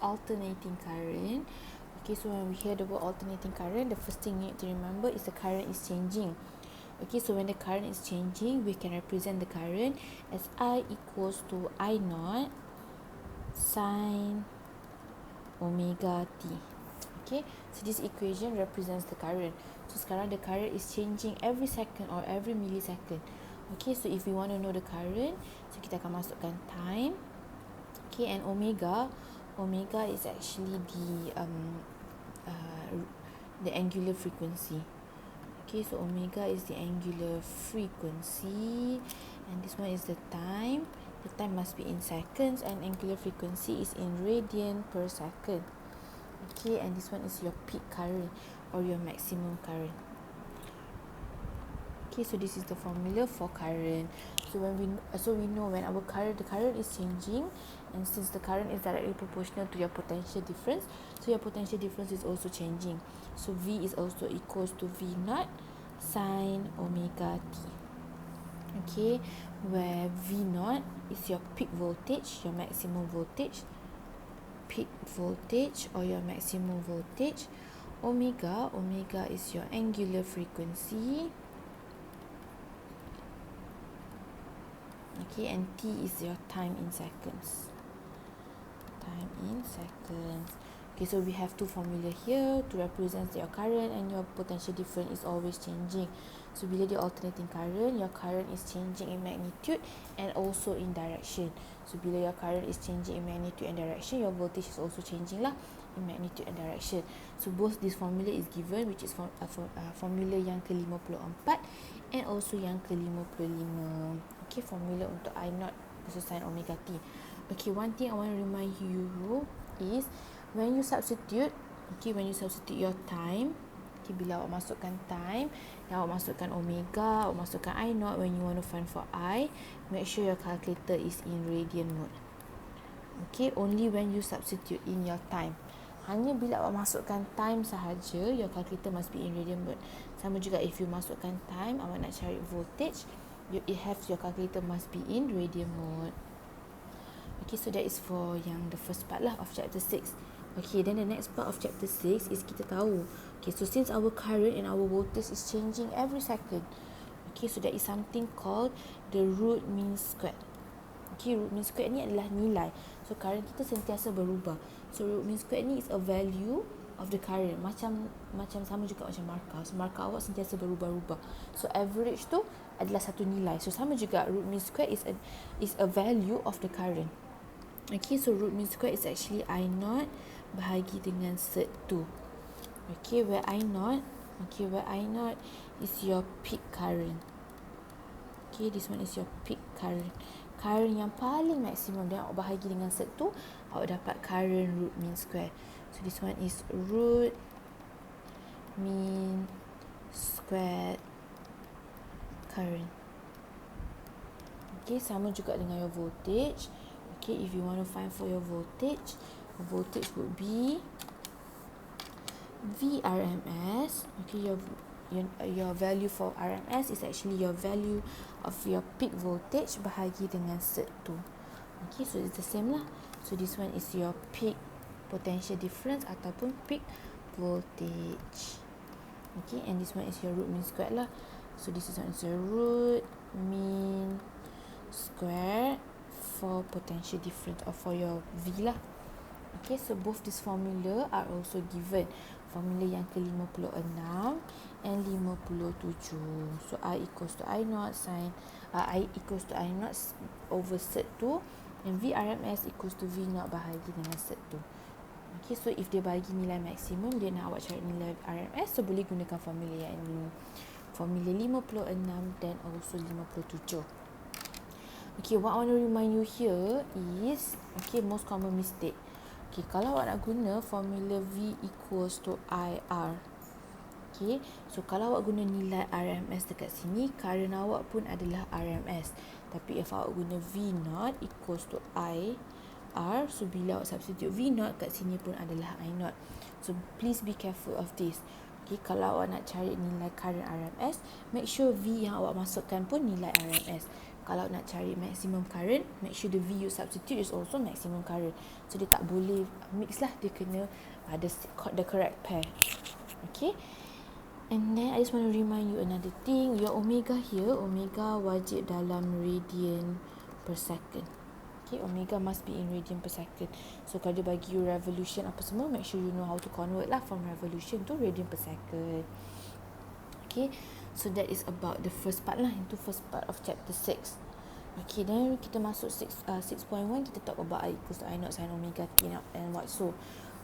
alternating current. Okay, so when we hear the word alternating current, the first thing you need to remember is the current is changing. Okay, so when the current is changing, we can represent the current as I equals to I naught sine omega t. Okay, so this equation represents the current. So sekarang the current is changing every second or every millisecond. Okay, so if we want to know the current, so kita akan masukkan time. Okay, and omega is actually the angular frequency. Okay, so omega is the angular frequency, and this one is the time. The time must be in seconds, and angular frequency is in radian per second. Okay, and this one is your peak current or your maximum current. Okay, so this is the formula for current. So we know when the current is changing, and since the current is directly proportional to your potential difference, so your potential difference is also changing. So V is also equals to V naught sine omega t. Okay, where V naught is your peak voltage, your maximum voltage, peak voltage or your maximum voltage. Omega is your angular frequency. Okay, and T is your time in seconds. Time in seconds. Okay, so we have two formula here to represent your current and your potential difference is always changing. So bila dia alternating current, your current is changing in magnitude and also in direction. So bila your current is changing in magnitude and direction, your voltage is also changing lah in magnitude and direction. So both this formula is given, which is formula yang ke-54 and also yang ke-55. Okay, formula untuk I naught versus sin omega t. Okay, one thing I want to remind you is when you substitute your time, okay, bila awak masukkan time, dan awak masukkan omega, awak masukkan I naught, when you want to find for I, make sure your calculator is in radian mode. Okay, only when you substitute in your time. Hanya bila awak masukkan time sahaja, your calculator must be in radian mode. Sama juga if you masukkan time, awak nak cari voltage, your calculator must be in radian mode. Okay, so that is for yang the first part lah of chapter 6. Okay, then the next part of chapter 6 is kita tahu. Okay, so since our current and our voltage is changing every second, okay, so there is something called the root mean squared. Okay, root mean squared ni adalah nilai. So current kita sentiasa berubah. So root mean squared ni is a value of the current. Macam sama juga macam markah. So markah awak sentiasa berubah-ubah. So average tu adalah satu nilai. So sama juga root mean squared is a value of the current. Okay, so root mean squared is actually I naught bahagi dengan cert 2. Okay, where I naught is your peak current. Okay, this one is your peak current. Current yang paling maksimum, dan awak bahagi dengan cert 2, awak dapat current root mean square. So this one is root mean squared current. Okay, sama juga dengan your voltage. Okay, if you want to find for your voltage would be VRMS. Okay, your value for RMS is actually your value of your peak voltage bahagi dengan cert 2. Okay, so it's the same lah. So this one is your peak potential difference ataupun peak voltage. Okay, and this one is your root mean squared lah. So this is your root mean squared for potential difference or for your V lah. Okay, so both this formula are also given. Formula yang ke-56 and 57. So I equals to I naught over cert 2, and VRMS equals to V naught bahagi dengan cert 2. Okay, so if dia bagi nilai maksimum, dia nak awak cari nilai RMS, so boleh gunakan formula yang ini. Formula 56 dan also 57. Okay, what I want to remind you here is, okay, most common mistake. Okay, kalau awak nak guna formula V equals to IR. Okay, so kalau awak guna nilai RMS dekat sini, current awak pun adalah RMS. Tapi if awak guna V naught equals to IR, so bila awak substitute V naught kat sini pun adalah I naught. So please be careful of this. Okay, kalau awak nak cari nilai current RMS, make sure V yang awak masukkan pun nilai RMS. kalau nak cari maximum current, make sure the V you substitute is also maximum current. So dia tak boleh mix lah, dia kena ada the correct pair. Okay. And then I just want to remind you another thing, your omega here, omega wajib dalam radian per second. Okay, omega must be in radian per second. So kalau dia bagi you revolution apa semua, make sure you know how to convert lah from revolution to radian per second. Okay, so that is about the first part lah, into first part of chapter 6. Okay, then kita masuk 6.1, kita talk about I equals to I naught sin omega t and what so.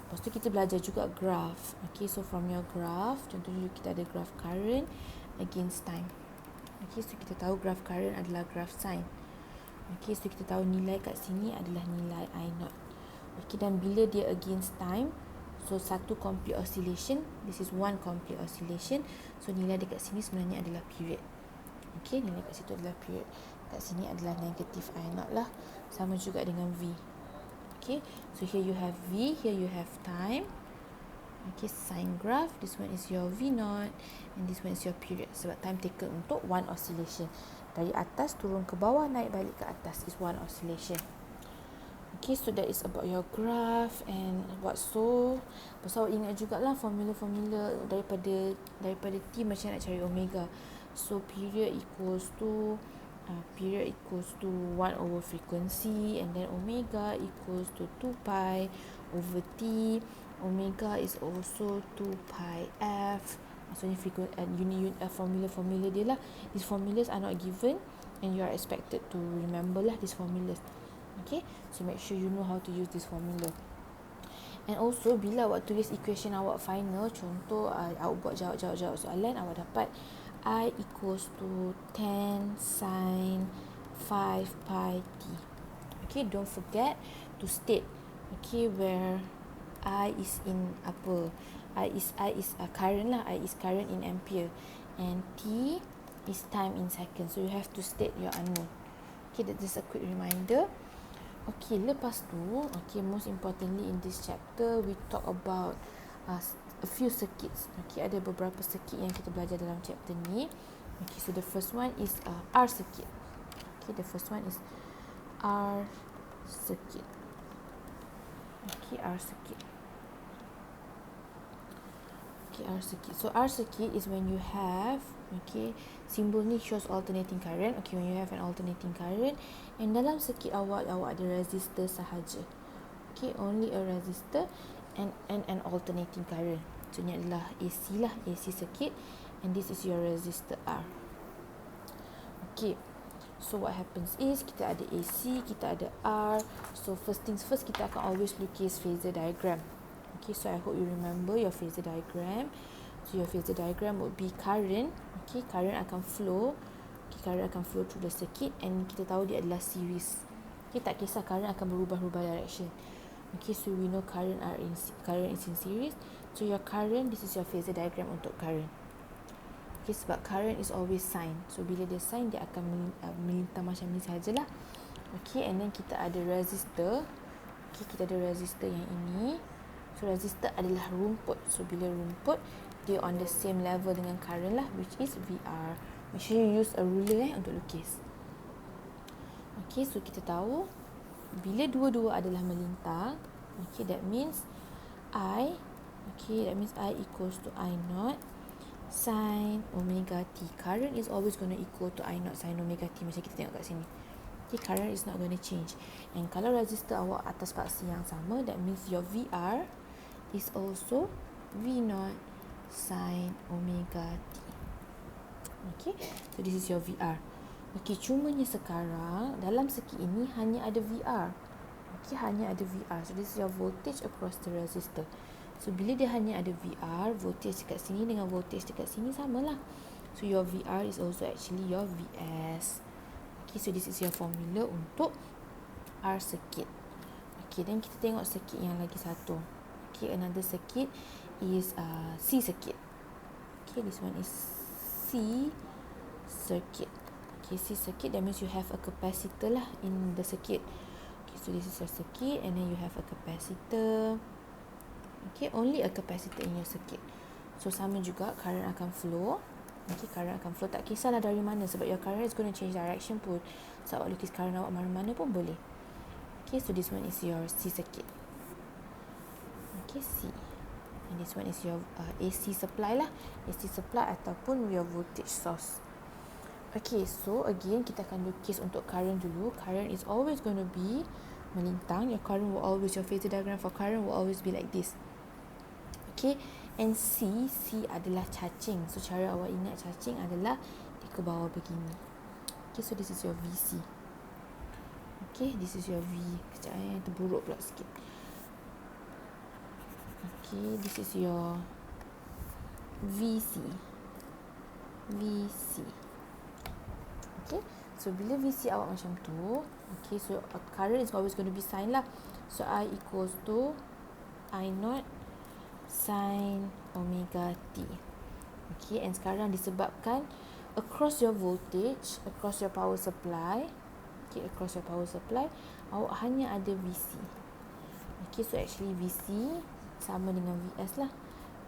Lepas tu kita belajar juga graph. Okay, so from your graph, contohnya kita ada graph current against time. Okay, so kita tahu graph current adalah graph sine. Okay, so kita tahu nilai kat sini adalah nilai I naught. Okay, dan bila dia against time, so satu complete oscillation, this is one complete oscillation, so nilai dekat sini sebenarnya adalah period. Okay, nilai kat situ adalah period. Kat sini adalah negative I naught lah. Sama juga dengan V. Okay, so here you have V, here you have time. Okay, sine graph, this one is your V naught and this one is your period. Sebab time taken untuk one oscillation. Dari atas turun ke bawah, naik balik ke atas is one oscillation. Okay, so that is about your graph and what so. Pasal ingat jugalah formula-formula daripada T macam nak cari omega. So period equals to 1 over frequency, and then omega equals to 2 pi over T. Omega is also 2 pi f. Maksudnya formula dia lah. These formulas are not given and you are expected to remember lah these formulas. Okay, so make sure you know how to use this formula. And also bila awak tulis equation awak final, contoh awak buat jawab soalan, awak dapat I equals to 10 sin 5 pi t. Okay, don't forget to state okay where I is in apa, I is current lah, I is current in ampere and T is time in seconds. So you have to state your unknown. Okay, that is a quick reminder. Okay, lepas tu, okay, most importantly in this chapter we talk about a few circuits. Okay, ada beberapa circuit yang kita belajar dalam chapter ni. Okay, so the first one is R circuit. Okay, the first one is R circuit. Okay, R circuit. Okay, R circuit. So R circuit is when you have, okay, simbol ni shows alternating current. Okay, when you have an alternating current and dalam circuit awak ada resistor sahaja. Okay, only a resistor and an alternating current. So ni adalah AC lah, AC circuit, and this is your resistor R. Okay, so what happens is kita ada AC, kita ada R. So first things first, kita akan always lukis phasor diagram. Okay, so I hope you remember your phasor diagram. So your phasor diagram would be current. Okay, current akan flow. Okay, current akan flow through the circuit and kita tahu dia adalah series. Okay, tak kisah current akan berubah-ubah direction. Okay, so we know current is in series. So your current, this is your phasor diagram untuk current. Okay, sebab current is always sine. So bila dia sine, dia akan melintang macam ni sahajalah. Okay, and then kita ada resistor. Okay, kita ada resistor yang ini. So resistor adalah rumput. So bila rumput, dia on the same level dengan current lah, which is VR. Make sure you use a ruler untuk lukis. Okay, so kita tahu bila dua-dua adalah melintang, okay, that means I equals to I naught sin omega t. Current is always going to equal to I naught sin omega t. Macam kita tengok kat sini. Okay, current is not going to change. And kalau resistor awak atas paksi yang sama, that means your VR is also V naught sin omega t. Okay, so this is your VR. Okay, cumanya sekarang dalam circuit ini hanya ada VR. Okay, hanya ada VR. So this is your voltage across the resistor. So bila dia hanya ada VR, voltage dekat sini dengan voltage dekat sini samalah. So your VR is also actually your VS. Okay, so this is your formula untuk R circuit. Okay, then kita tengok circuit yang lagi satu. Okay, another circuit is C circuit. Okay, this one is C circuit. Okay, C circuit, that means you have a capacitor lah in the circuit. Okay, so this is your circuit and then you have a capacitor. Okay, only a capacitor in your circuit. So sama juga current akan flow. Okay, current akan flow. Tak kisahlah dari mana, sebab your current is going to change direction pun. So awak lukis current awak mana-mana pun boleh. Okay, so this one is your C circuit. Okay, C. And this one is your AC supply lah. AC supply ataupun your voltage source. Okay, so again kita akan lukis untuk current dulu. Current is always going to be melintang. Your current will always, your phasor diagram for current will always be like this. Okay, and C adalah cacing. So cara awak ingat cacing adalah dia ke bawah begini. Okay, so this is your VC. Okay, this is your V. Sekejap terburuk pula sikit. Okay, this is your VC. Okay, so bila VC awak macam tu, okay, so current is always going to be sine lah. So I equals to I naught sin omega t. Okay, and sekarang disebabkan across your voltage, across your power supply, okay, across your power supply, awak hanya ada VC. Okay, so actually VC sama dengan VS lah.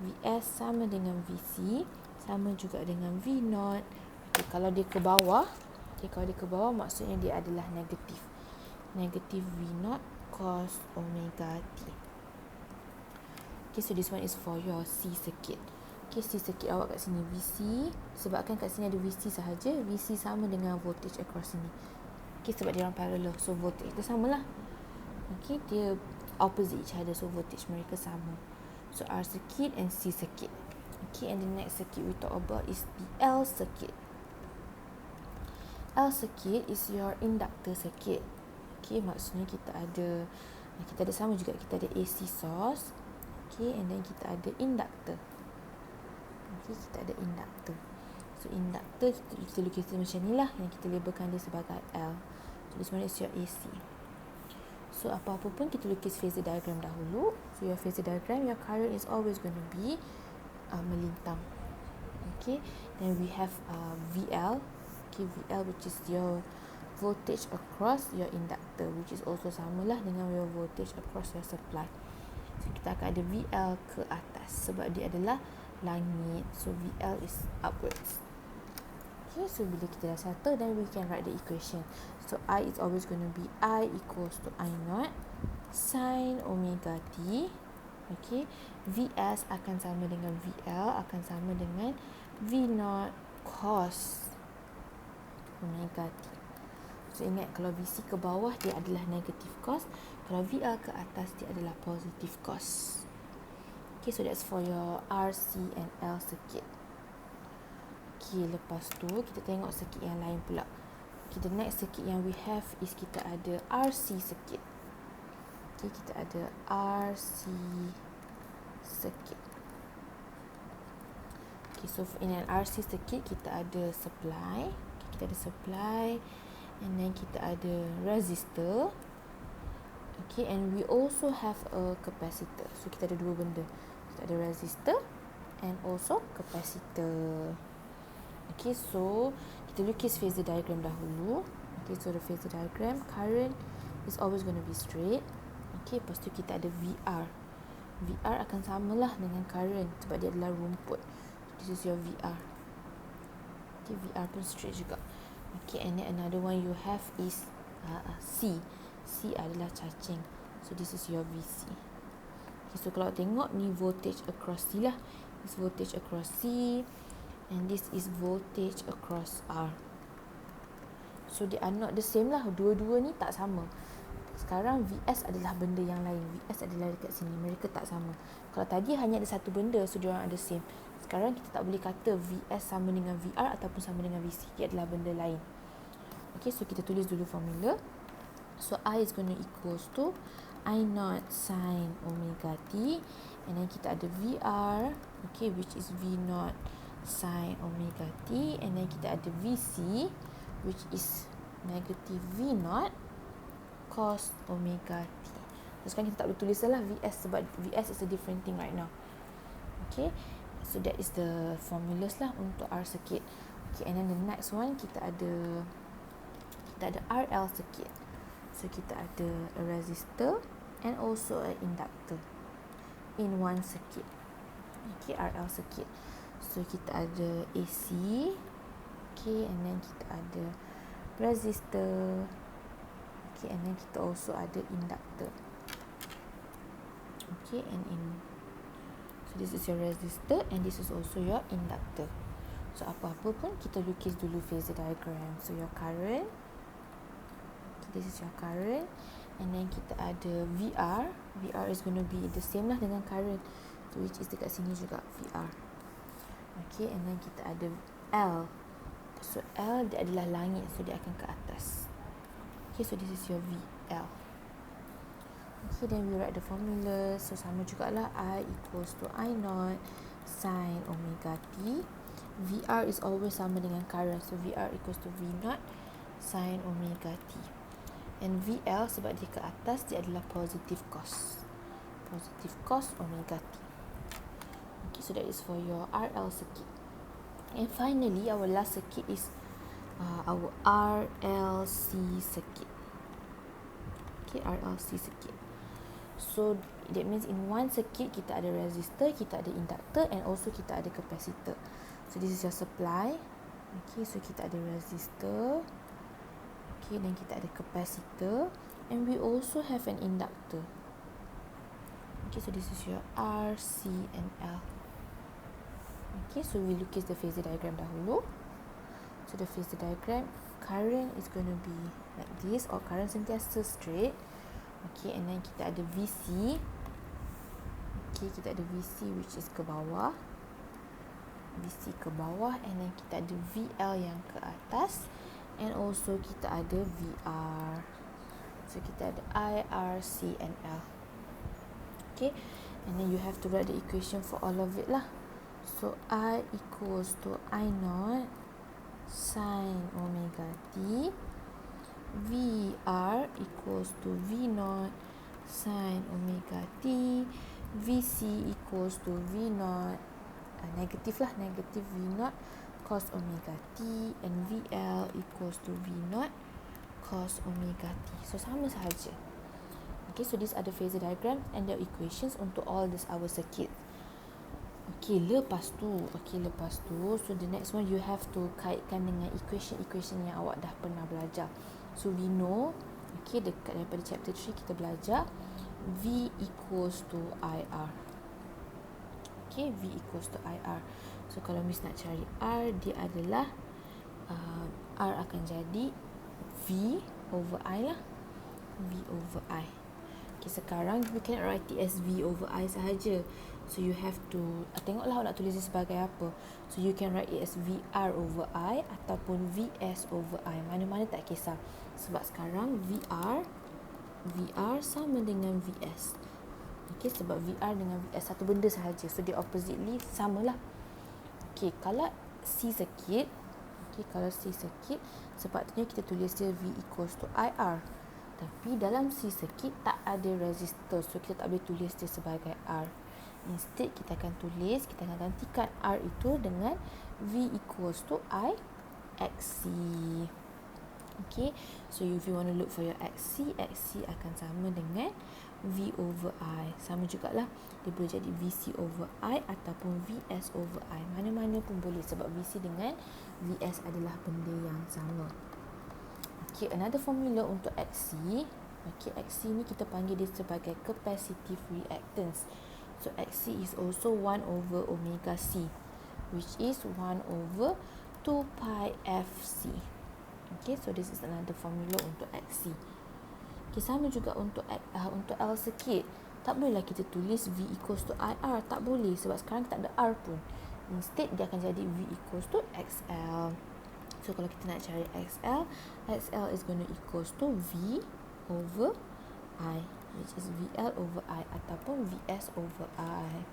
VS sama dengan VC, sama juga dengan V0. Okay, kalau dia ke bawah, okay, kalau dia ke bawah maksudnya dia adalah negatif. Negatif V0 cos omega t. Okay, so this one is for your C circuit. Okay, C circuit awak kat sini VC. Sebabkan kat sini ada VC sahaja, VC sama dengan voltage across sini. Okay, sebab dia orang parallel, so voltage dia sama lah. Okay, dia opposite each other, so voltage mereka sama. So R circuit and C circuit. Okay, and the next circuit we talk about is the L circuit. L circuit is your inductor circuit. Okay, maksudnya kita ada sama juga, kita ada AC source. Okay, and then kita ada inductor. Okay, kita ada inductor. So inductor kita lukis macam ni lah, yang kita labelkan dia sebagai L. So this one is your AC. So apa-apa pun kita lukis phasor diagram dahulu. So your phasor diagram, your current is always going to be melintang. Okay, then we have VL. Okay, VL which is your voltage across your inductor, which is also samalah dengan your voltage across your supply. So kita akan ada VL ke atas sebab dia adalah langit. So VL is upwards. Okay, so bila kita dah settle, then we can write the equation. So I is always going to be I equals to I naught sin omega t. Okay, VS akan sama dengan VL, akan sama dengan V0 cos omega t. So ingat, kalau VC ke bawah dia adalah negative cos, kalau VL ke atas dia adalah positive cos. Okay, so that's for your RC and L circuit. Okay, lepas tu kita tengok circuit yang lain pula. Okay, the next circuit yang we have is kita ada RC circuit. Okay, kita ada RC circuit. Okay, so in an RC circuit kita ada supply. Okay, kita ada supply, and then kita ada resistor. Okay, and we also have a capacitor. So kita ada dua benda. Kita ada resistor and also capacitor. Okay, so kita lukis phasor diagram dahulu. Okay, so the phasor diagram, current is always going to be straight. Okay, lepas tu kita ada VR. VR akan samalah dengan current sebab dia adalah rumput. This is your VR. Okay, VR pun straight juga. Okay, and then another one you have is C. C adalah cacing. So this is your VC. Okay, so kalau tengok ni voltage across C lah. This voltage across C, and this is voltage across R. So they are not the same lah. Dua-dua ni tak sama. Sekarang VS adalah benda yang lain. VS adalah dekat sini. Mereka tak sama. Kalau tadi hanya ada satu benda, so diorang ada same. Sekarang kita tak boleh kata VS sama dengan VR ataupun sama dengan VC. Dia adalah benda lain. Okay, so kita tulis dulu formula. So I is going to equals to I naught sin omega t, and then kita ada VR, okay, which is V naught sin omega t, and then kita ada VC, which is negative V naught cos omega t. So sekarang kita tak boleh tulis lah VS sebab VS is a different thing right now. Okay, so that is the formulas lah untuk R circuit. Okay, and then the next one kita ada RL circuit. So kita ada a resistor and also an inductor in one circuit. Okay, RL circuit. So kita ada AC, okay, and then kita ada resistor, okay, and then kita also ada inductor, okay, so this is your resistor and this is also your inductor. So apa-apa pun kita lukis dulu phasor diagram. So your current, okay, this is your current, and then kita ada VR. VR is going to be the same lah dengan current, so which is dekat sini juga VR. Okay, and then kita ada L. So L dia adalah langit, so dia akan ke atas. Okay, so this is your VL. Okay, then we write the formula. So sama jugalah, I equals to I naught sin omega t. VR is always sama dengan current, so VR equals to V naught sin omega t. And VL sebab dia ke atas, dia adalah positive cos. Positive cos omega t. Okay, so that is for your RL circuit. And finally, our last circuit is our RLC circuit. Okay, RLC circuit. So that means in one circuit kita ada resistor, kita ada inductor, and also kita ada capacitor. So this is your supply. Okay, so kita ada resistor. Okay, then kita ada capacitor, and we also have an inductor. Okay, so this is your R, C, and L. Okay, so we lukis the phasor diagram dahulu. So the phasor diagram, current is going to be like this, or current sentiasa straight. Okay, and then kita ada VC. Okay, kita ada VC which is ke bawah. VC ke bawah, and then kita ada VL yang ke atas, and also kita ada VR. So kita ada I, R, C, and L. Okay, and then you have to write the equation for all of it lah. So I equals to I naught sin omega t. VR equals to V naught sin omega t. VC equals to V naught negative lah, negative V naught cos omega t, and VL equals to V naught cos omega t. So sama sahaja. Okay, so these are the phasor diagram and the equations untuk all this our circuit. Okay, lepas tu, so the next one you have to kaitkan dengan equation yang awak dah pernah belajar. So we know, okay, dekat daripada chapter 3 kita belajar V equals to IR. Okay, V equals to IR. So kalau Miss nak cari R, dia adalah R akan jadi V over I lah. V over I. Okay, sekarang we can write it as V over I sahaja. So you have to tengoklah nak tulis dia sebagai apa. So you can write it as VR over I ataupun VS over I. Mana-mana tak kisah. Sebab sekarang VR sama dengan VS. Okay, sebab VR dengan VS satu benda sahaja. So dia oppositely samalah. Okay, kalau C circuit, sepatutnya kita tulis dia V equals to IR. Tapi dalam C circuit tak ada resistor, so kita tak boleh tulis dia sebagai R. Instead kita akan gantikan R itu dengan V equals to I XC. Okay, so if you want to look for your XC akan sama dengan V over I. Sama jugalah, dia boleh jadi VC over I ataupun VS over I. Mana-mana pun boleh sebab VC dengan VS adalah benda yang sama. Okay, another formula untuk XC. Okay, XC ni kita panggil dia sebagai capacitive reactance. So XC is also 1 over omega C, which is 1 over 2 pi FC. Okay, so this is another formula untuk XC. Okay, sama juga untuk L circuit. Tak bolehlah kita tulis V equals to IR. Tak boleh sebab sekarang tak ada R pun. Instead, dia akan jadi V equals to XL. So kalau kita nak cari XL is going to equals to V over I, which is VL over I ataupun VS over I.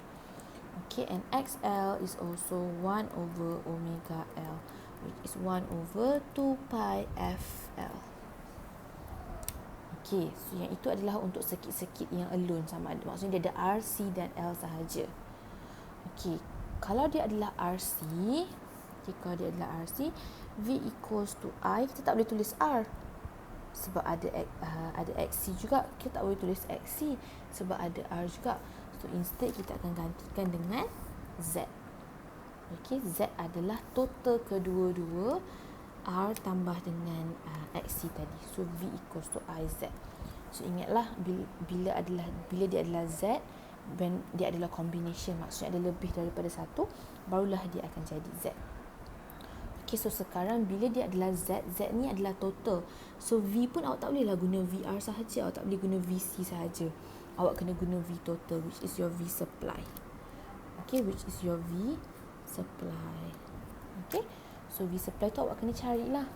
Okay, and XL is also 1 over omega L, which is 1 over 2 pi FL. Okay, so yang itu adalah untuk circuit-circuit yang alone sama ada. Maksudnya dia ada RC dan L sahaja. Okay, kalau dia adalah RC, V equals to I, kita tak boleh tulis R. Sebab ada XC juga, kita tak boleh tulis XC sebab ada R juga. So instead kita akan gantikan dengan Z. Okay, Z adalah total kedua-dua R tambah dengan XC tadi. So V equals to IZ. So ingatlah bila dia adalah Z, when dia adalah combination, maksudnya ada lebih daripada satu, barulah dia akan jadi Z. Okay, so sekarang bila dia adalah Z, Z ni adalah total. So V pun awak tak bolehlah guna VR sahaja, awak tak boleh guna VC sahaja. Awak kena guna V total, which is your V supply. Okay, which is your V supply. Okay, so V supply tu awak kena carilah.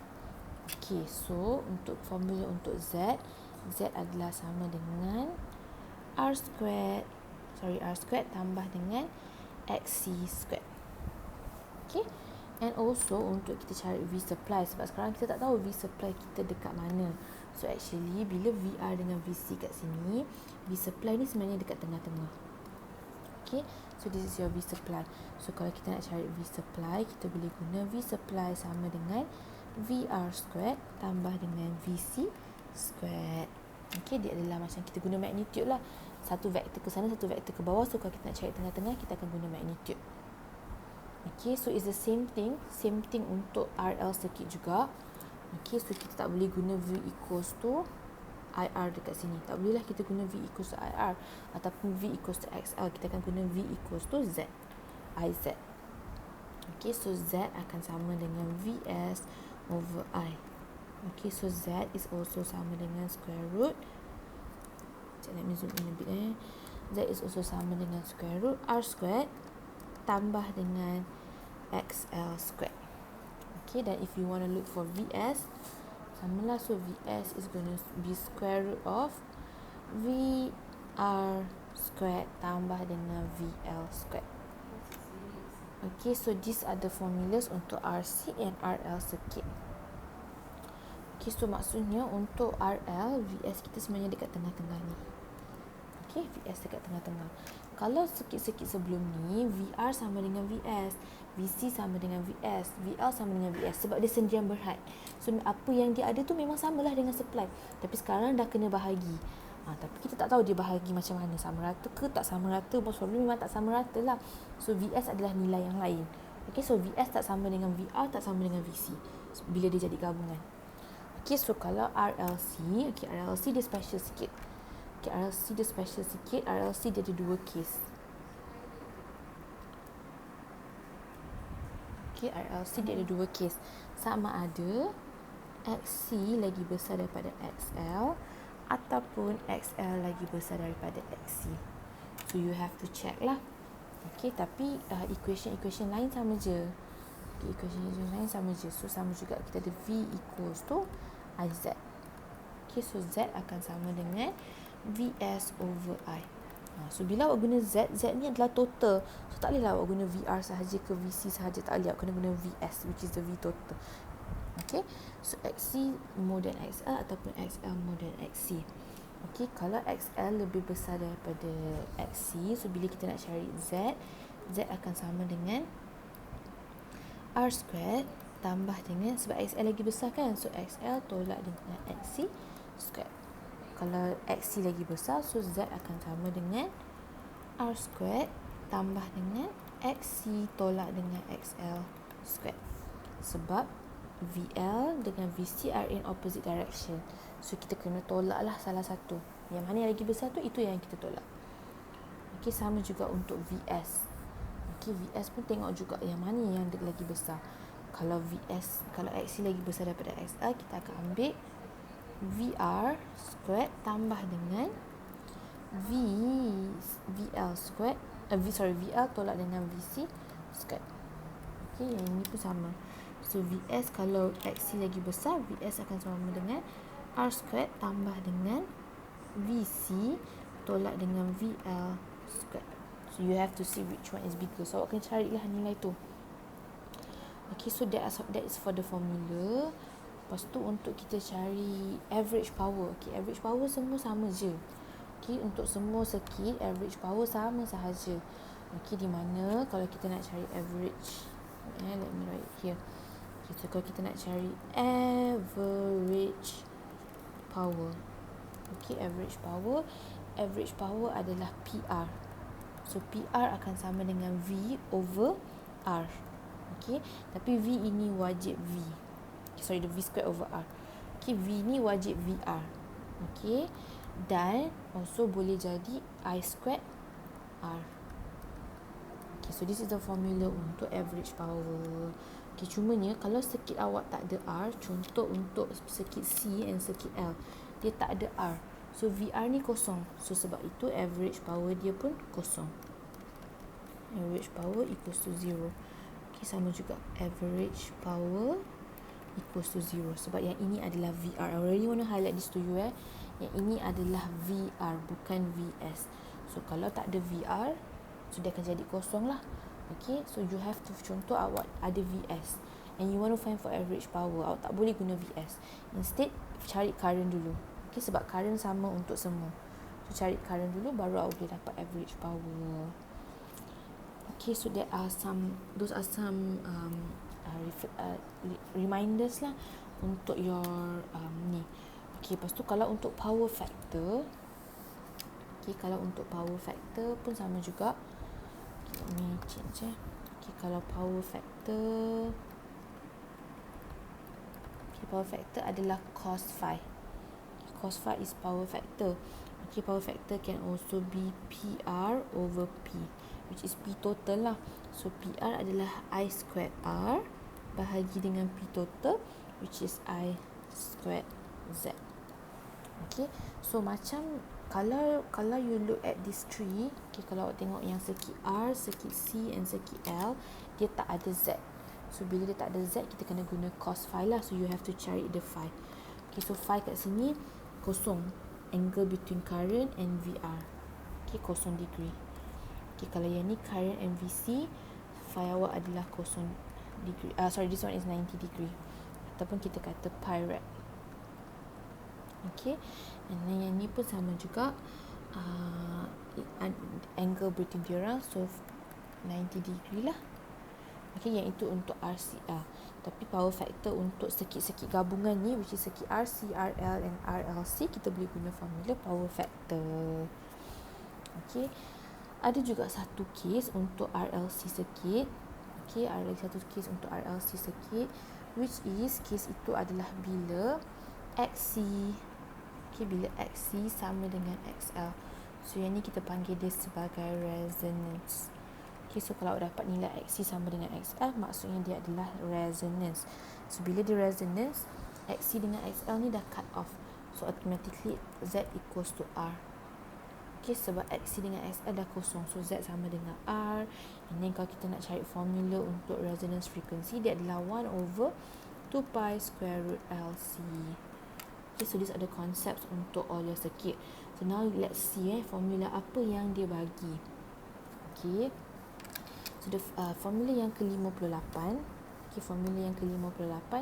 Okay, so untuk formula untuk Z, Z adalah sama dengan R squared tambah dengan XC squared. Okay, and also untuk kita cari V supply, sebab sekarang kita tak tahu V supply kita dekat mana. So actually bila VR dengan VC kat sini, V supply ni sebenarnya dekat tengah-tengah. Okay, so this is your V supply. So kalau kita nak cari V supply, kita boleh guna V supply sama dengan VR squared tambah dengan VC squared. Okay, dia adalah macam kita guna magnitude lah. Satu vektor ke sana, satu vektor ke bawah. So kalau kita nak cari tengah-tengah, kita akan guna magnitude. Okay, so it's the same thing untuk RL circuit juga. Okay, so kita tak boleh guna V equals to IR dekat sini. Tak bolehlah kita guna V equals to IR ataupun V equals to XL. Kita akan guna V equals to Z, IZ. Okay, so Z akan sama dengan VS over I. Okay, so Z is also sama dengan square root. Let me zoom in a bit. Z is also sama dengan square root R squared tambah dengan XL squared. Okay, then if you want to look for VS, samalah. So VS is going to be square root of VR squared tambah dengan VL squared. Okay, so these are the formulas untuk RC and RL circuit. Okay, so maksudnya untuk RL, VS kita sebenarnya dekat tengah-tengah ni. Okay, VS dekat tengah-tengah. Kalau circuit-circuit sebelum ni, VR sama dengan VS, VC sama dengan VS, VL sama dengan VS, sebab dia sendirian berhad. So apa yang dia ada tu memang samalah dengan supply. Tapi sekarang dah kena bahagi. Tapi kita tak tahu dia bahagi macam mana, sama rata ke tak sama rata. Most probably memang tak sama rata lah. So VS adalah nilai yang lain. Okay, so VS tak sama dengan VR, tak sama dengan VC bila dia jadi gabungan. Okay, so kalau RLC, okay, RLC dia special sikit. Okay, RLC dia special sikit. RLC dia ada dua case. Okay, RLC dia ada dua case. Sama ada XC lagi besar daripada XL ataupun XL lagi besar daripada XC. So you have to check lah. Okay, tapi equation lain sama je. Okay, equation lain sama je. So sama juga, kita ada V equals to IZ. Okay, so Z akan sama dengan VS over I. So bila awak guna Z, Z ni adalah total. So tak bolehlah awak guna VR sahaja ke VC sahaja, tak boleh. Awak kena guna VS, which is the V total. Okay, so XC more than XL ataupun XL more than XC. Okay, kalau XL lebih besar daripada XC, so bila kita nak cari Z, Z akan sama dengan R squared tambah dengan, sebab XL lagi besar kan, so XL tolak dengan XC squared. Kalau XC lagi besar, so Z akan sama dengan R squared tambah dengan XC tolak dengan XL squared. Sebab VL dengan VC are in opposite direction. So kita kena tolak lah salah satu. Yang mana yang lagi besar tu, itu yang kita tolak. Okay, sama juga untuk VS. Okay, VS pun tengok juga yang mana yang lagi besar. Kalau XC lagi besar daripada XL, kita akan ambil VR squared tambah dengan VL squared, VL tolak dengan VC squared. Okay, yang ini pun sama. So VS kalau XC lagi besar, VS akan sama dengan R squared tambah dengan VC tolak dengan VL squared. So you have to see which one is bigger. So awak kena carilah nilai tu. Okay, so that is for the formula. Lepas tu untuk kita cari average power. Okay, average power semua sama je. Okay, untuk semua circuit average power sama sahaja. Okay, di mana kalau kita nak cari average, let me write here. Okay, so kalau kita nak cari average power. Okay, average power adalah PR. So PR akan sama dengan V over R. Okay, tapi V ini wajib V. Sorry, the V squared over R. Okay, V ni wajib VR. Okay, dan also boleh jadi I squared R. Okay, so this is the formula untuk average power. Okay, cumanya kalau circuit awak tak ada R, contoh untuk circuit C and circuit L, dia tak ada R. So VR ni kosong. So sebab itu average power dia pun kosong. Average power equals to 0. Okay, sama juga average power equals to 0. Sebab yang ini adalah VR. I already want to highlight this to you. Yang ini adalah VR, bukan VS. So kalau tak ada VR, so dia akan jadi kosong lah. Okay, so you have to, contoh awak ada VS and you want to find for average power, awak tak boleh guna VS. Instead, cari current dulu. Okay, sebab current sama untuk semua. So cari current dulu, baru awak boleh dapat average power. Okay, so those are some reminders lah untuk your ni. Okay, lepas tu kalau untuk power factor, okay, kalau untuk power factor pun sama juga. Okay, let me change Okay, kalau power factor, okay, power factor adalah cos phi. Okay, cos phi is power factor. Okay, power factor can also be PR over P, which is P total lah. So PR adalah I squared R bahagi dengan P total, which is I squared Z. Okay, so macam kalau you look at this tree, okay, kalau awak tengok yang circuit R, circuit C and circuit L, dia tak ada Z. So bila dia tak ada Z, kita kena guna cos phi lah. So you have to cari the phi. Okay, so phi kat sini kosong, angle between current and VR. Okay, 0 degree. Okay, kalau yang ni current and VC, phi awak adalah 0 degree. Sorry, this one is 90 degree. Ataupun kita kata pi rad. Okay, and then yang ni pun sama juga, angle between diorang, so 90 degree lah. Okay, yang itu untuk RCR. Tapi power factor untuk circuit-circuit gabungan ni, which is circuit RC, RL and RLC, kita boleh guna formula power factor. Okay, ada juga satu case untuk RLC circuit. Okay, ada satu case untuk RLC circuit, which is case itu adalah bila XC, okay, bila XC sama dengan XL. So yang ni kita panggil dia sebagai resonance. Okay, so kalau dapat nilai XC sama dengan XL, maksudnya dia adalah resonance. So bila dia resonance, XC dengan XL ni dah cut off. So automatically Z equals to R. Okay, sebab XC dengan XL dah kosong, so Z sama dengan R. And then kalau kita nak cari formula untuk resonance frequency, dia adalah 1 over 2 pi square root LC. Okay, so these are the concepts untuk all your circuit. So now let's see formula apa yang dia bagi. Okay, so the formula yang ke-58, okay, formula yang ke-58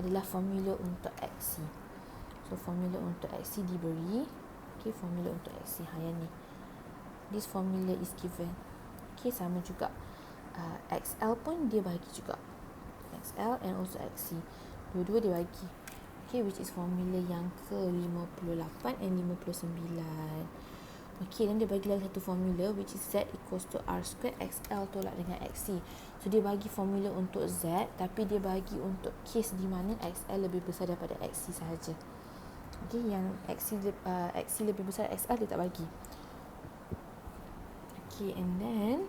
adalah formula untuk XC. So formula untuk XC diberi. Okay, formula untuk XC yang ni. This formula is given. Okay, sama juga. XL pun dia bagi juga. XL and also XC. Dua-dua dia bagi. Okay, which is formula yang ke-58 and 59. Okay, dan dia bagi lagi satu formula, which is Z equals to R squared XL tolak dengan XC. So dia bagi formula untuk Z, tapi dia bagi untuk case di mana XL lebih besar daripada XC sahaja. Okay, yang XC lebih besar XL dia tak bagi. Okay, and then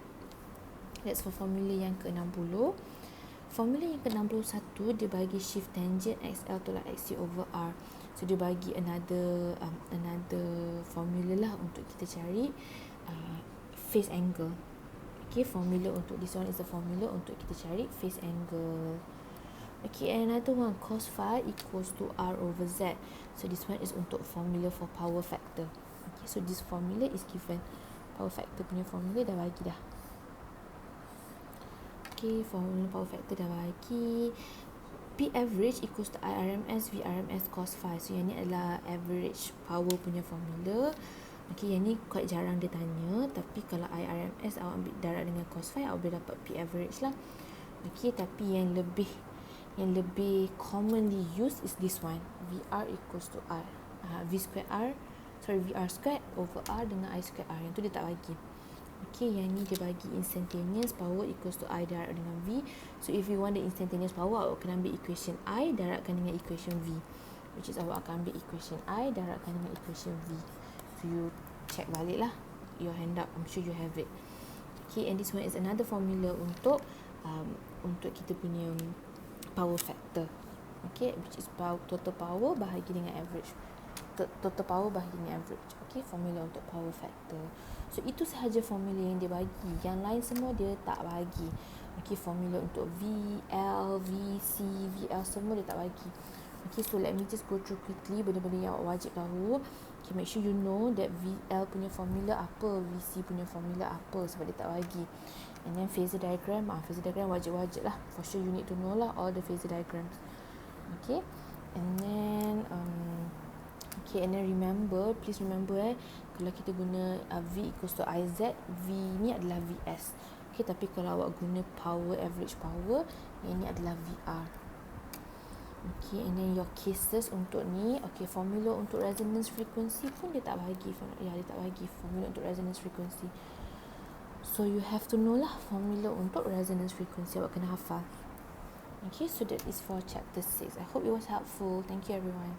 that's for formula yang ke-60. Formula yang ke-61, dia bagi shift tangent XL tolak XC over R. So dia bagi another formula lah untuk kita cari phase angle. Okay, formula untuk this one is the formula untuk kita cari phase angle. Okay, and another one, cos phi equals to R over Z. So this one is untuk formula for power factor. Okay, so this formula is given. Power factor punya formula dah bagi dah. Okay, formula power factor dah bagi. P average equals to IRMS VRMS cos phi. So yang ni adalah average power punya formula. Okay, yang ni quite jarang dia tanya, tapi kalau IRMS awak ambil darab dengan cos phi, awak boleh dapat P average lah. Okay, tapi yang lebih commonly used is this one, VR equals to R, VR squared over R dengan I squared R. Yang tu dia tak bagi. Okay, yang ni dia bagi instantaneous power equals to I darab dengan V. So if you want the instantaneous power, awak akan ambil equation I darabkan dengan equation V, which is awak akan ambil equation I darabkan dengan equation V. So you check balik lah your handout, I'm sure you have it. Okay, and this one is another formula untuk kita punya power factor. Okay, which is total power bahagi dengan average. Total power bahagi dengan average. Okay, formula untuk power factor. So itu sahaja formula yang dia bagi. Yang lain semua dia tak bagi. Okay, formula untuk V, L, V, C, VL semua dia tak bagi. Okay, so let me just go through quickly benda-benda yang awak wajib tahu. Okay, make sure you know that VL punya formula apa, VC punya formula apa, sebab dia tak bagi. And then phasor diagram, phasor diagram wajib-wajib lah. For sure you need to know lah all the phasor diagrams. Okay, and then okay, and then please remember kalau kita guna V equals to IZ, V ni adalah VS. Okay, tapi kalau awak guna power, average power, yang ni adalah VR. Okay, and then your cases untuk ni, okay, formula untuk resonance frequency pun dia tak bagi. Dia tak bagi formula untuk resonance frequency. So you have to know lah formula untuk resonance frequency, awak kena hafal. Okay, so that is for chapter 6. I hope it was helpful. Thank you everyone.